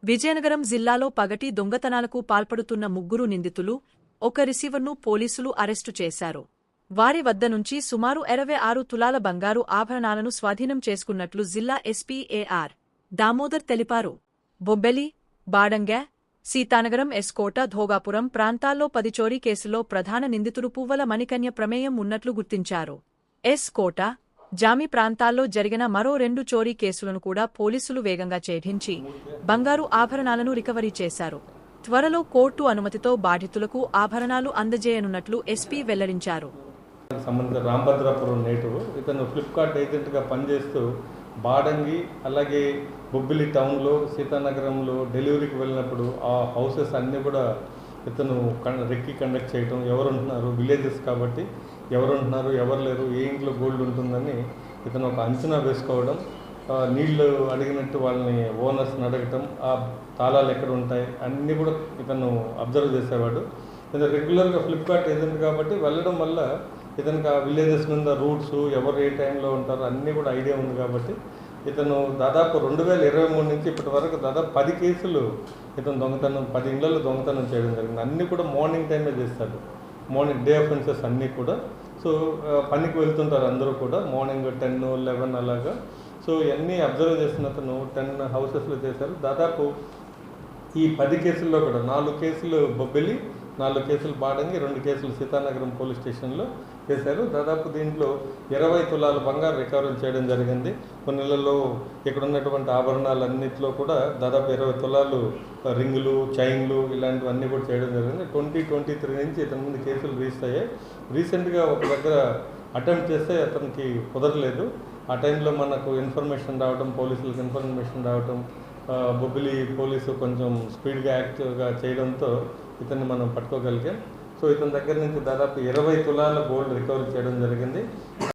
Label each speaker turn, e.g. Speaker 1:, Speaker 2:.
Speaker 1: విజయనగరం జిల్లాలో పగటి దొంగతనాలకు పాల్పడుతున్న ముగ్గురు నిందితులు, ఒక రిసీవర్ను పోలీసులు అరెస్టు చేశారు. వారి వద్ద నుంచి సుమారు 26 తులాల బంగారు ఆభరణాలను స్వాధీనం చేసుకున్నట్లు జిల్లా ఎస్పీ ఏఆర్ దామోదర్ తెలిపారు. బొబ్బెలి, బాడంగ, సీతానగరం, ఎస్కోట, ధోగాపురం ప్రాంతాల్లో 10 చోరీ కేసులో ప్రధాన నిందితుడు పువ్వల మణికన్య ప్రమేయం ఉన్నట్లు గుర్తించారు. ఎస్కోట, జామి ప్రాంతాల్లో జరిగిన మరో 2 చోరీ కేసులను కూడా పోలీసులు వేగంగా ఛేదించి బంగారు ఆభరణాలను రికవరీ చేశారు. త్వరలో కోర్టు అనుమతితో బాధితులకు ఆభరణాలు అందజేయనున్నట్లు ఎస్పీ వెల్లడించారు.
Speaker 2: సంబంధించిన రాంభద్రాపురం నేటివ్ ఇతను ఫ్లిప్కార్ట్ ఏజెంట్గా పనిచేస్తూ బాడంగి అలాగే బొబ్బిలి టౌన్లో సీతానగరంలో డెలివరీకి వెళ్ళినప్పుడు ఆ హౌసెస్ అన్నీ కూడా ఇతను రెక్కి కండక్ట్ చేయటం, ఎవరు ఉంటున్నారు విలేజెస్ కాబట్టి ఎవరు ఉంటున్నారు ఎవరు లేరు, ఏ ఇంట్లో గోల్డ్ ఉంటుందని ఇతను ఒక అంచనా వేసుకోవడం, నీళ్లు అడిగినట్టు వాళ్ళని ఓనర్స్ని అడగటం, ఆ తాళాలు ఎక్కడ ఉంటాయి అన్నీ కూడా ఇతను అబ్జర్వ్ చేసేవాడు. ఇతను రెగ్యులర్గా ఫ్లిప్కార్ట్ ఏజెంట్ కాబట్టి వెళ్ళడం వల్ల ఇతనికి ఆ విలేజెస్ మీద రూట్స్ ఎవరు ఏ టైంలో ఉంటారో అన్నీ కూడా ఐడియా ఉంది కాబట్టి ఇతను దాదాపు 2023 నుంచి ఇప్పటి వరకు దాదాపు 10 కేసులు ఇతను దొంగతనం 10 ఇళ్లలో దొంగతనం చేయడం జరిగింది. అన్నీ కూడా మార్నింగ్ టైమే చేస్తాడు. మార్నింగ్ డే అఫెన్సెస్ అన్నీ కూడా. సో పనికి వెళ్తుంటారు అందరూ కూడా మార్నింగ్ 10, 11 అలాగా. సో ఇవన్నీ అబ్జర్వ్ చేసిన అతను 10 హౌసెస్లో చేశారు. దాదాపు ఈ 10 కేసుల్లో కూడా 4 కేసులు బొబ్బిలి, 4 కేసులు బాడంగి, 2 కేసులు సీతానగరం పోలీస్ స్టేషన్లో చేశారు. దాదాపు దీంట్లో 20 తులాల బంగారు రికవరీ చేయడం జరిగింది. కొన్ని నెలల్లో ఇక్కడ ఉన్నటువంటి ఆభరణాలన్నింటిలో కూడా దాదాపు 20 తులాలు రింగులు, చైన్లు ఇలాంటివన్నీ కూడా చేయడం జరిగింది. 2023 నుంచి ఇతని ముందు కేసులు రిజిస్టర్ అయ్యాయి. రీసెంట్గా ఒక దగ్గర అటెంప్ట్ చేస్తే అతనికి కుదరలేదు. ఆ టైంలో మనకు ఇన్ఫర్మేషన్ రావడం, పోలీసులకు ఇన్ఫర్మేషన్ రావడం, బొబ్బిలి పోలీసు కొంచెం స్పీడ్గా యాక్టివ్గా చేయడంతో ఇతన్ని మనం పట్టుకోగలిగాం. సో ఇతని దగ్గర నుంచి దాదాపు 20 తులాల గోల్డ్ రికవరీ చేయడం జరిగింది.